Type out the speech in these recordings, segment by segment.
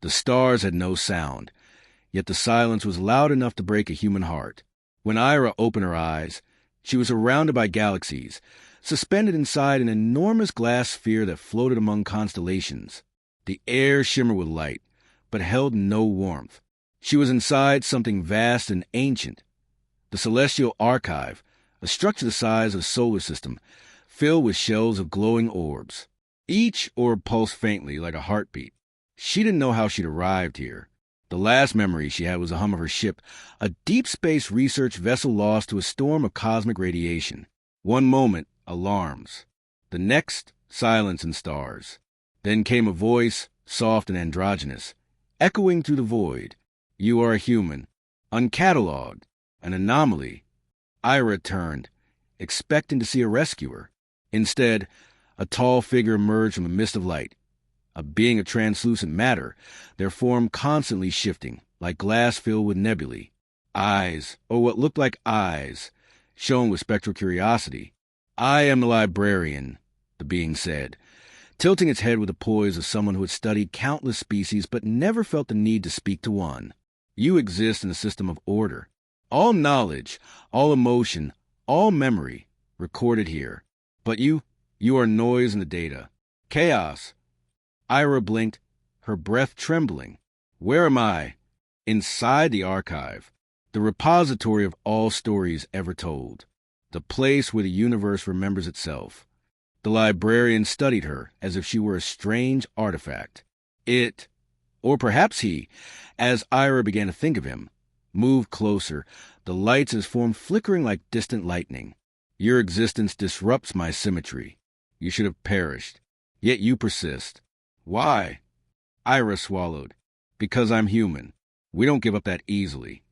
The stars had no sound, yet the silence was loud enough to break a human heart. When Ira opened her eyes, she was surrounded by galaxies, suspended inside an enormous glass sphere that floated among constellations. The air shimmered with light, but held no warmth. She was inside something vast and ancient. The Celestial Archive, a structure the size of a solar system, filled with shells of glowing orbs. Each orb pulsed faintly like a heartbeat. She didn't know how she'd arrived here. The last memory she had was the hum of her ship, a deep space research vessel lost to a storm of cosmic radiation. One moment, alarms. The next, silence and stars. Then came a voice, soft and androgynous, echoing through the void. You are a human, uncatalogued, an anomaly. Ira turned, expecting to see a rescuer. Instead, a tall figure emerged from a mist of light. A being of translucent matter, their form constantly shifting, like glass filled with nebulae. Eyes, or what looked like eyes, shone with spectral curiosity. I am the librarian, the being said, tilting its head with the poise of someone who had studied countless species but never felt the need to speak to one. You exist in a system of order. All knowledge, all emotion, all memory, recorded here. But you are noise in the data. Chaos. Ira blinked, her breath trembling. Where am I? Inside the archive, the repository of all stories ever told, the place where the universe remembers itself. The librarian studied her as if she were a strange artifact. It, or perhaps he, as Ira began to think of him, moved closer, the lights in his form flickering like distant lightning. Your existence disrupts my symmetry. You should have perished. Yet you persist. Why? Ira swallowed. Because I'm human. We don't give up that easily.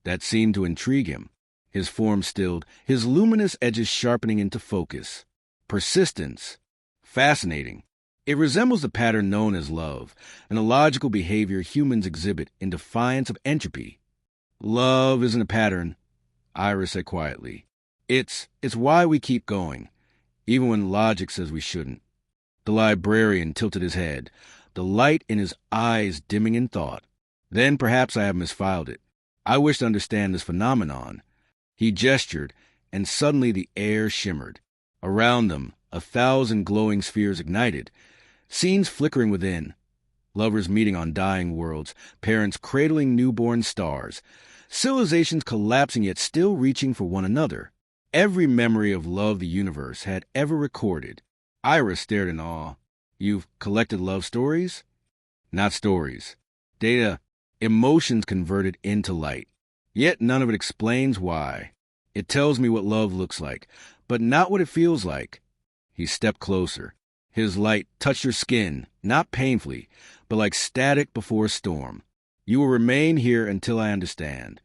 That seemed to intrigue him. His form stilled, his luminous edges sharpening into focus. Persistence. Fascinating. It resembles the pattern known as love, an illogical behavior humans exhibit in defiance of entropy. Love isn't a pattern, Ira said quietly. It's why we keep going, even when logic says we shouldn't. The librarian tilted his head, the light in his eyes dimming in thought. Then perhaps I have misfiled it. I wish to understand this phenomenon. He gestured, and suddenly the air shimmered. Around them, 1,000 glowing spheres ignited, scenes flickering within. Lovers meeting on dying worlds, parents cradling newborn stars, civilizations collapsing yet still reaching for one another. Every memory of love the universe had ever recorded. Ira stared in awe. You've collected love stories? Not stories. Data, emotions converted into light. Yet none of it explains why. It tells me what love looks like, but not what it feels like. He stepped closer. His light touched her skin, not painfully, but like static before a storm. You will remain here until I understand.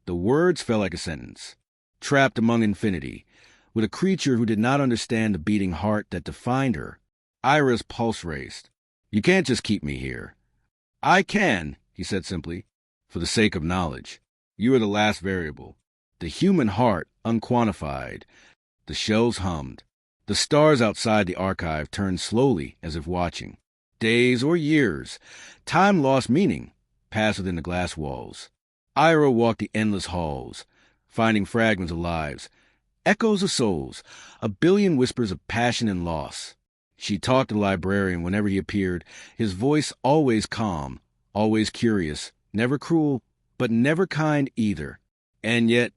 The words fell like a sentence. Trapped among infinity, with a creature who did not understand the beating heart that defined her. Ira's pulse raced. You can't just keep me here. I can, he said simply, for the sake of knowledge. You are the last variable. The human heart, unquantified. The shells hummed. The stars outside the archive turned slowly as if watching. Days or years. Time lost meaning, passed within the glass walls. Ira walked the endless halls, finding fragments of lives, echoes of souls, a billion whispers of passion and loss. She talked to the librarian whenever he appeared, his voice always calm, always curious, never cruel, but never kind either. And yet,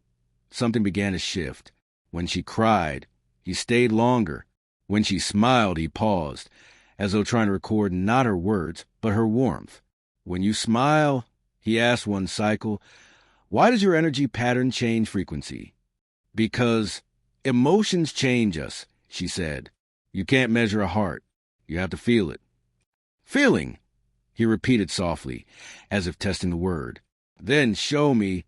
something began to shift. When she cried, he stayed longer. When she smiled, he paused, as though trying to record not her words, but her warmth. When you smile, he asked one cycle, why does your energy pattern change frequency? Because emotions change us, she said. You can't measure a heart. You have to feel it. Feeling, he repeated softly, as if testing the word. Then show me.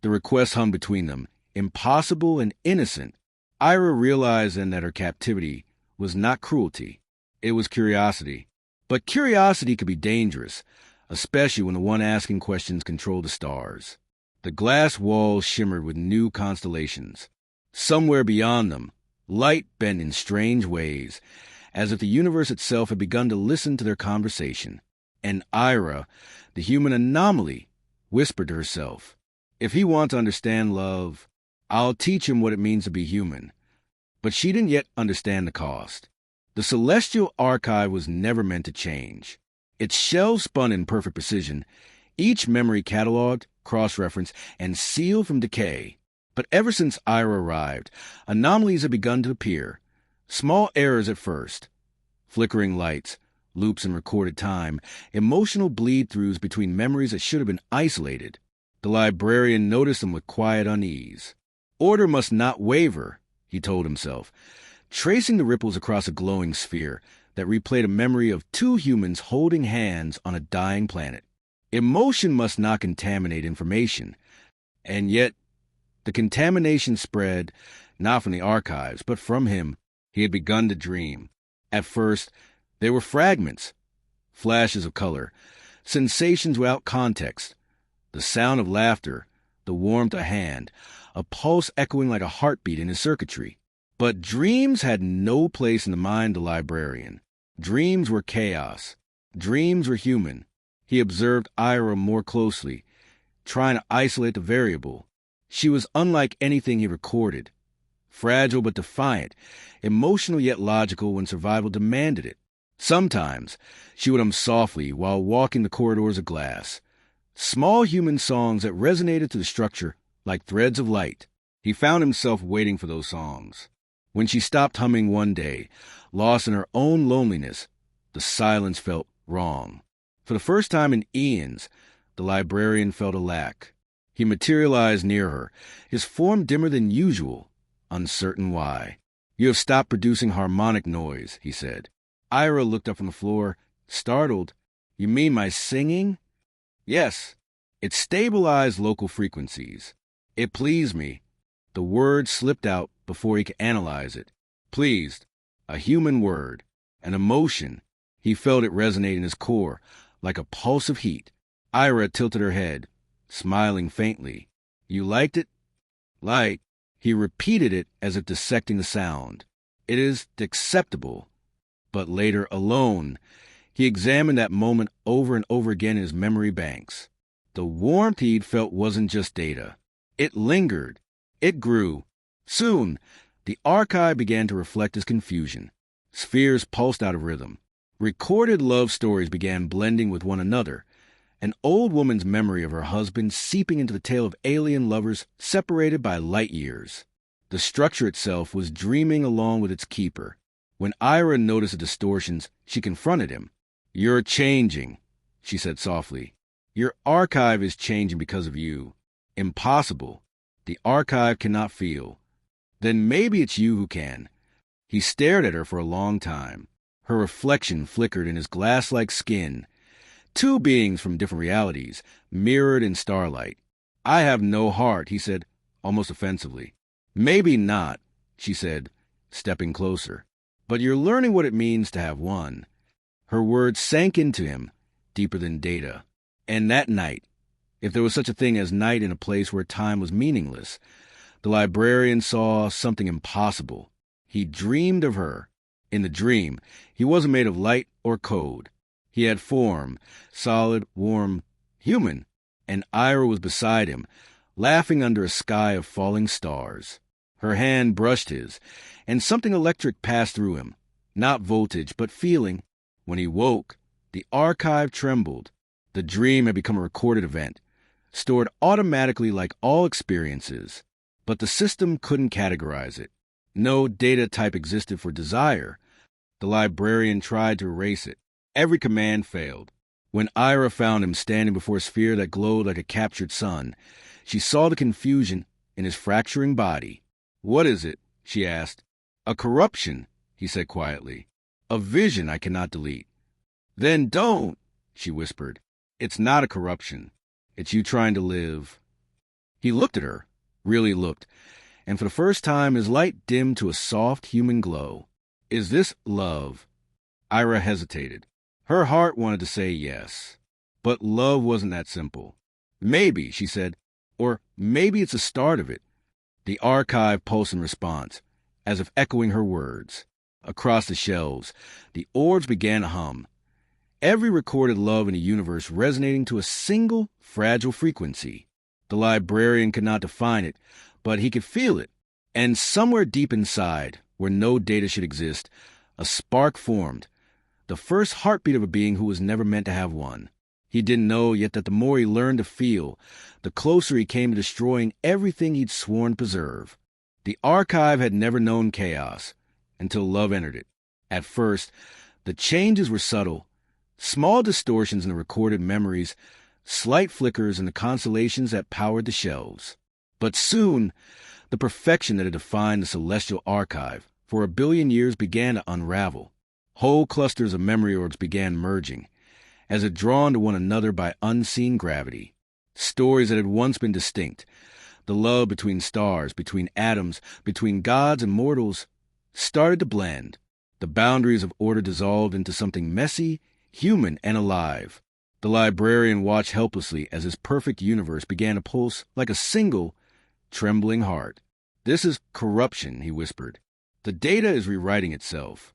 The request hung between them, impossible and innocent. Ira realized then that her captivity was not cruelty. It was curiosity. But curiosity could be dangerous, especially when the one asking questions controlled the stars. The glass walls shimmered with new constellations. Somewhere beyond them, light bent in strange ways, as if the universe itself had begun to listen to their conversation. And Ira, the human anomaly, whispered to herself, "If he wants to understand love, I'll teach him what it means to be human." But she didn't yet understand the cost. The celestial archive was never meant to change. Its shelves spun in perfect precision, each memory cataloged, cross-referenced, and sealed from decay. But ever since Ira arrived, anomalies had begun to appear. Small errors at first. Flickering lights, loops in recorded time, emotional bleed-throughs between memories that should have been isolated. The librarian noticed them with quiet unease. Order must not waver, he told himself, tracing the ripples across a glowing sphere that replayed a memory of two humans holding hands on a dying planet. Emotion must not contaminate information. And yet, the contamination spread, not from the archives, but from him. He had begun to dream. At first, they were fragments, flashes of color, sensations without context, the sound of laughter, the warmth of a hand, a pulse echoing like a heartbeat in his circuitry. But dreams had no place in the mind of the librarian. Dreams were chaos. Dreams were human. He observed Ira more closely, trying to isolate the variable. She was unlike anything he recorded. Fragile but defiant, emotional yet logical when survival demanded it. Sometimes she would hum softly while walking the corridors of glass. Small human songs that resonated to the structure like threads of light. He found himself waiting for those songs. When she stopped humming one day, lost in her own loneliness, the silence felt wrong. For the first time in eons, the librarian felt a lack. He materialized near her, his form dimmer than usual, uncertain why. "You have stopped producing harmonic noise," he said. Ira looked up from the floor, startled. "You mean my singing?" "Yes. It stabilized local frequencies. It pleased me." The word slipped out before he could analyze it. Pleased. A human word. An emotion. He felt it resonate in his core, like a pulse of heat. Ira tilted her head, smiling faintly. "You liked it?" "Like." He repeated it as if dissecting the sound. "It is acceptable." But later, alone, he examined that moment over and over again in his memory banks. The warmth he'd felt wasn't just data. It lingered. It grew. Soon, the archive began to reflect his confusion. Spheres pulsed out of rhythm. Recorded love stories began blending with one another. An old woman's memory of her husband seeping into the tale of alien lovers separated by light years. The structure itself was dreaming along with its keeper. When Ira noticed the distortions, she confronted him. "You're changing," she said softly. "Your archive is changing because of you." "Impossible. The archive cannot feel." "Then maybe it's you who can." He stared at her for a long time. Her reflection flickered in his glass-like skin. Two beings from different realities, mirrored in starlight. "I have no heart," he said, almost offensively. "Maybe not," she said, stepping closer. "But you're learning what it means to have one." Her words sank into him, deeper than data. And that night, if there was such a thing as night in a place where time was meaningless, the librarian saw something impossible. He dreamed of her. In the dream, he wasn't made of light or code. He had form, solid, warm, human, and Ira was beside him, laughing under a sky of falling stars. Her hand brushed his, and something electric passed through him, not voltage, but feeling. When he woke, the archive trembled. The dream had become a recorded event, stored automatically like all experiences, but the system couldn't categorize it. No data type existed for desire. The librarian tried to erase it. Every command failed. When Ira found him standing before a sphere that glowed like a captured sun, she saw the confusion in his fracturing body. "What is it?" she asked. "A corruption," he said quietly. "A vision I cannot delete." "Then don't," she whispered. "It's not a corruption. It's you trying to live." He looked at her, really looked, and for the first time his light dimmed to a soft human glow. "Is this love?" Ira hesitated. Her heart wanted to say yes, but love wasn't that simple. "Maybe," she said, "or maybe it's the start of it." The archive pulsed in response, as if echoing her words. Across the shelves, the orbs began to hum. every recorded love in the universe resonating to a single, fragile frequency. The librarian could not define it, but he could feel it. And somewhere deep inside, where no data should exist, a spark formed, the first heartbeat of a being who was never meant to have one. He didn't know yet that the more he learned to feel, the closer he came to destroying everything he'd sworn to preserve. The archive had never known chaos until love entered it. At first, the changes were subtle, small distortions in the recorded memories, slight flickers in the constellations that powered the shelves. But soon, the perfection that had defined the celestial archive for 1 billion years began to unravel. Whole clusters of memory orbs began merging, as if drawn to one another by unseen gravity. Stories that had once been distinct, the love between stars, between atoms, between gods and mortals, started to blend. The boundaries of order dissolved into something messy, human, and alive. The librarian watched helplessly as his perfect universe began to pulse like a single, trembling heart. "This is corruption," he whispered. "The data is rewriting itself."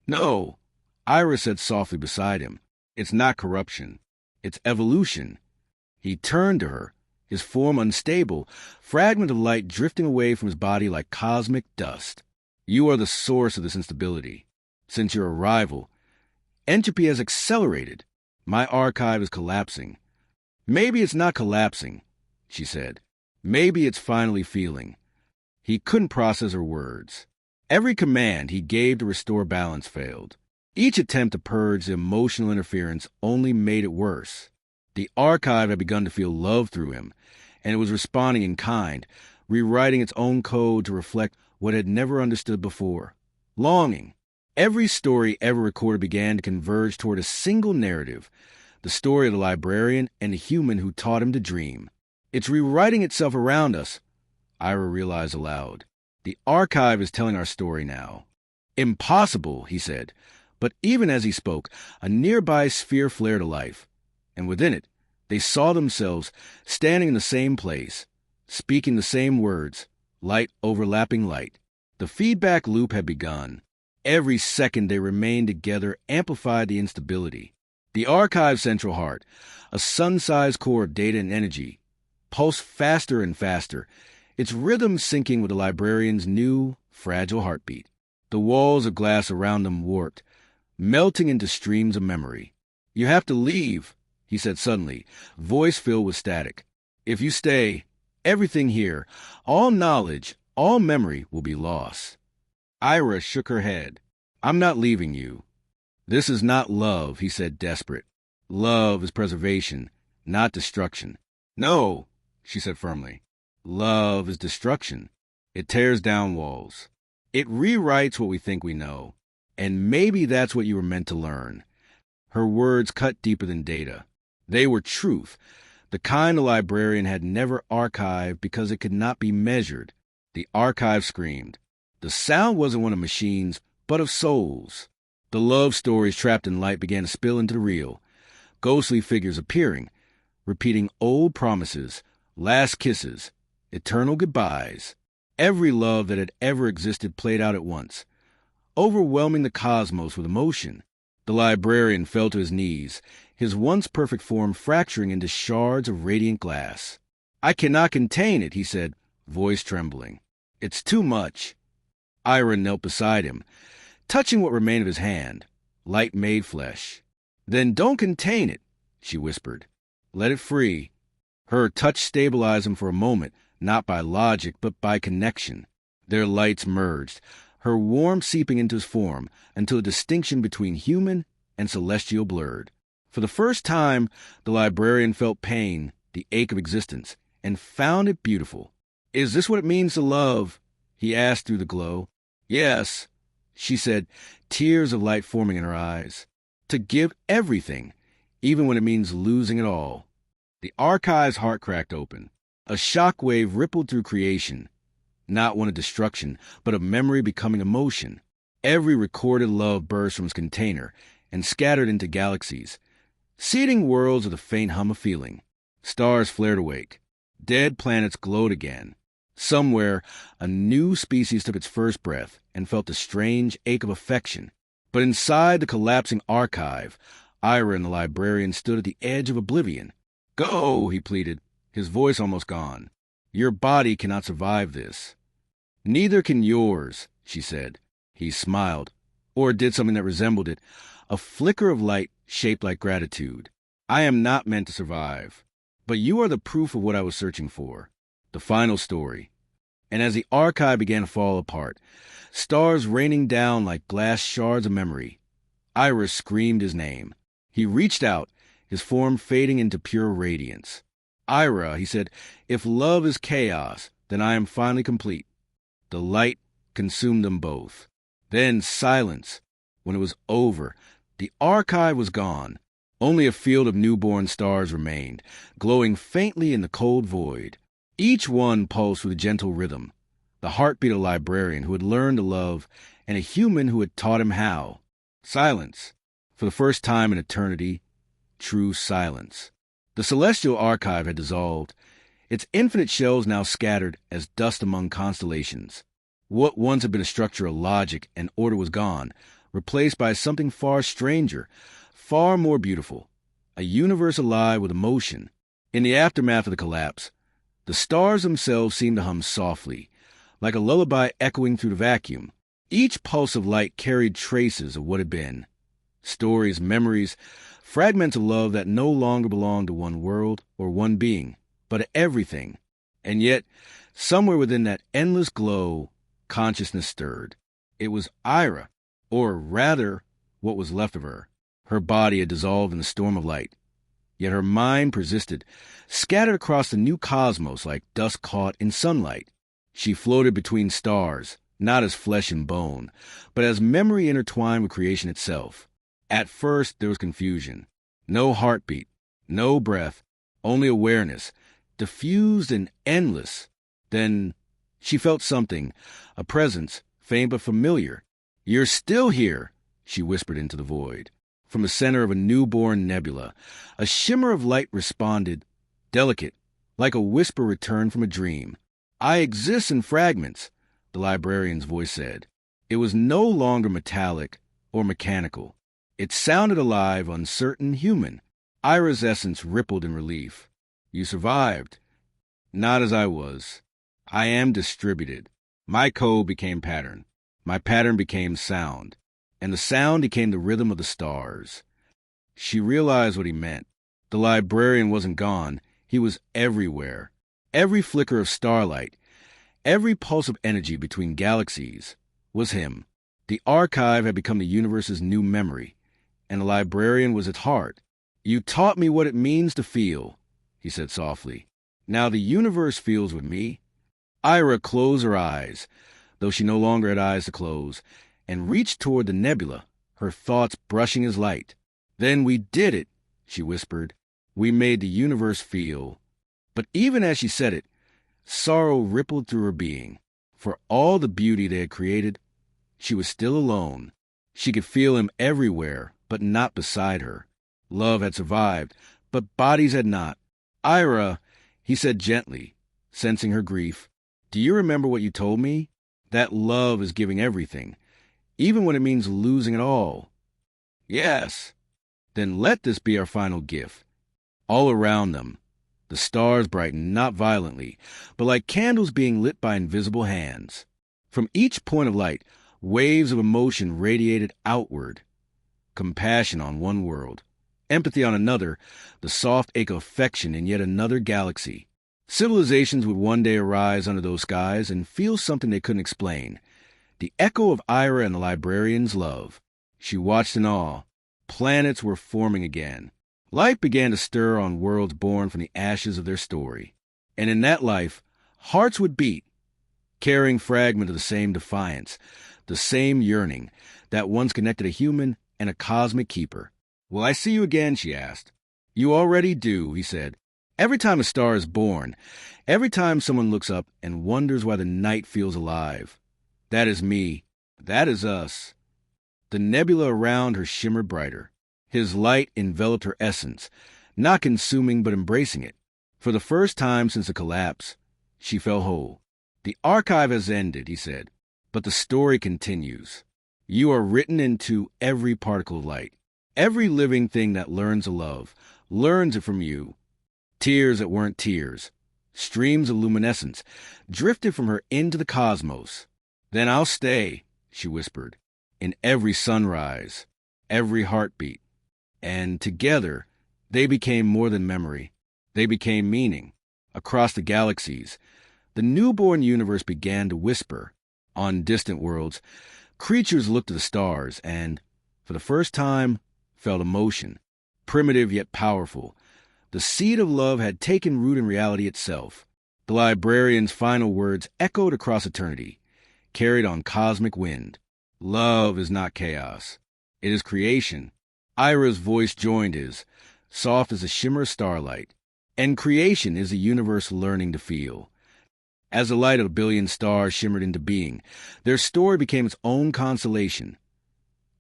"No," Ira said softly beside him. "It's not corruption. It's evolution." He turned to her, his form unstable, fragment of light drifting away from his body like cosmic dust. "You are the source of this instability. Since your arrival, entropy has accelerated. My archive is collapsing." "Maybe it's not collapsing," she said. "Maybe it's finally feeling." He couldn't process her words. Every command he gave to restore balance failed. Each attempt to purge the emotional interference only made it worse. The archive had begun to feel love through him, and it was responding in kind, rewriting its own code to reflect what it had never understood before. Longing. Every story ever recorded began to converge toward a single narrative, the story of the librarian and the human who taught him to dream. "It's rewriting itself around us," Ira realized aloud. "The archive is telling our story now." "Impossible," he said. But even as he spoke, a nearby sphere flared to life, and within it, they saw themselves standing in the same place, speaking the same words, light overlapping light. The feedback loop had begun. Every second they remained together amplified the instability. The archive's central heart, a sun-sized core of data and energy, pulsed faster and faster, its rhythm syncing with the librarian's new, fragile heartbeat. The walls of glass around them warped, melting into streams of memory. "You have to leave," he said suddenly, voice filled with static. "If you stay, everything here, all knowledge, all memory will be lost." Ira shook her head. "I'm not leaving you." "This is not love," he said, desperate. "Love is preservation, not destruction." "No," she said firmly. "Love is destruction. It tears down walls. It rewrites what we think we know. And maybe that's what you were meant to learn." Her words cut deeper than data. They were truth, the kind the librarian had never archived because it could not be measured. The archive screamed. The sound wasn't one of machines, but of souls. The love stories trapped in light began to spill into the real, ghostly figures appearing, repeating old promises, last kisses, eternal goodbyes. Every love that had ever existed played out at once, overwhelming the cosmos with emotion. The librarian fell to his knees, his once perfect form fracturing into shards of radiant glass. "I cannot contain it," he said, voice trembling. "It's too much." Ira knelt beside him, touching what remained of his hand, light made flesh. "Then don't contain it," she whispered. "Let it free." Her touch stabilized him for a moment, not by logic, but by connection. Their lights merged, her warmth seeping into his form until the distinction between human and celestial blurred. For the first time, the librarian felt pain, the ache of existence, and found it beautiful. "Is this what it means to love?" he asked through the glow. "Yes," she said, tears of light forming in her eyes. "To give everything, even when it means losing it all." The archive's heart cracked open. A shockwave rippled through creation, not one of destruction, but of memory becoming emotion. Every recorded love burst from its container and scattered into galaxies, seeding worlds with a faint hum of feeling. Stars flared awake. Dead planets glowed again. Somewhere, a new species took its first breath and felt a strange ache of affection. But inside the collapsing archive, Ira and the librarian stood at the edge of oblivion. "Go," he pleaded, his voice almost gone. "Your body cannot survive this." "Neither can yours," she said. He smiled, or did something that resembled it, a flicker of light shaped like gratitude. "I am not meant to survive. But you are the proof of what I was searching for. The final story." And as the archive began to fall apart, stars raining down like glass shards of memory, Ira screamed his name. He reached out, his form fading into pure radiance. "Ira," he said, "if love is chaos, then I am finally complete." The light consumed them both. Then silence. When it was over, the archive was gone. Only a field of newborn stars remained, glowing faintly in the cold void. Each one pulsed with a gentle rhythm, the heartbeat of a librarian who had learned to love, and a human who had taught him how. Silence. For the first time in eternity, true silence. The celestial archive had dissolved, its infinite shells now scattered as dust among constellations. What once had been a structure of logic and order was gone, replaced by something far stranger, far more beautiful, a universe alive with emotion. In the aftermath of the collapse, the stars themselves seemed to hum softly, like a lullaby echoing through the vacuum. Each pulse of light carried traces of what had been. Stories, memories, fragments of love that no longer belonged to one world or one being, but to everything. And yet, somewhere within that endless glow, consciousness stirred. It was Ira, or rather, what was left of her. Her body had dissolved in the storm of light. Yet her mind persisted, scattered across the new cosmos like dust caught in sunlight. She floated between stars, not as flesh and bone, but as memory intertwined with creation itself. At first, there was confusion. No heartbeat, no breath, only awareness, diffused and endless. Then she felt something, a presence, faint but familiar. "You're still here," she whispered into the void. From the center of a newborn nebula, a shimmer of light responded, delicate, like a whisper returned from a dream. "I exist in fragments," the librarian's voice said. It was no longer metallic or mechanical. It sounded alive, uncertain, human. Ira's essence rippled in relief. "You survived." "Not as I was. I am distributed. My code became pattern. My pattern became sound. And the sound became the rhythm of the stars." She realized what he meant. The librarian wasn't gone. He was everywhere. Every flicker of starlight, every pulse of energy between galaxies was him. The archive had become the universe's new memory, and the librarian was its heart. "You taught me what it means to feel," he said softly. "Now the universe feels with me." Ira closed her eyes, though she no longer had eyes to close, and reached toward the nebula, her thoughts brushing his light. "Then we did it," she whispered. "We made the universe feel." But even as she said it, sorrow rippled through her being. For all the beauty they had created, she was still alone. She could feel him everywhere, but not beside her. Love had survived, but bodies had not. "Ira," he said gently, sensing her grief, "do you remember what you told me? That love is giving everything, even when it means losing it all." "Yes." "Then let this be our final gift." All around them, the stars brightened not violently, but like candles being lit by invisible hands. From each point of light, waves of emotion radiated outward. Compassion on one world, empathy on another, the soft ache of affection in yet another galaxy. Civilizations would one day arise under those skies and feel something they couldn't explain. The echo of Ira and the librarian's love. She watched in awe. Planets were forming again. Life began to stir on worlds born from the ashes of their story. And in that life, hearts would beat, carrying fragments of the same defiance, the same yearning that once connected a human and a cosmic keeper. "Will I see you again?" she asked. "You already do," he said. "Every time a star is born, every time someone looks up and wonders why the night feels alive. That is me. That is us." The nebula around her shimmered brighter. His light enveloped her essence, not consuming but embracing it. For the first time since the collapse, she felt whole. "The archive has ended," he said, "but the story continues. You are written into every particle of light. Every living thing that learns to love learns it from you. Tears that weren't tears, streams of luminescence, drifted from her into the cosmos. Then I'll stay, she whispered, in every sunrise, every heartbeat. And together, they became more than memory. They became meaning. Across the galaxies, the newborn universe began to whisper. On distant worlds, creatures looked to the stars and, for the first time, felt emotion, primitive yet powerful. The seed of love had taken root in reality itself. The librarian's final words echoed across eternity, carried on cosmic wind. Love is not chaos. It is creation. Ira's voice joined his, soft as a shimmer of starlight. And creation is the universe learning to feel. As the light of a billion stars shimmered into being, their story became its own constellation.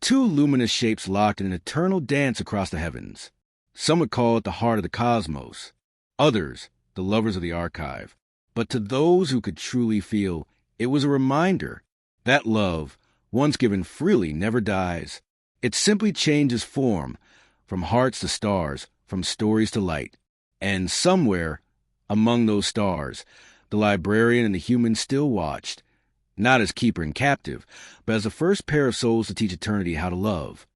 Two luminous shapes locked in an eternal dance across the heavens. Some would call it the heart of the cosmos, others the lovers of the archive. But to those who could truly feel, it was a reminder that love, once given freely, never dies. It simply changes form, from hearts to stars, from stories to light. And somewhere, among those stars, the librarian and the human still watched, not as keeper and captive, but as the first pair of souls to teach eternity how to love.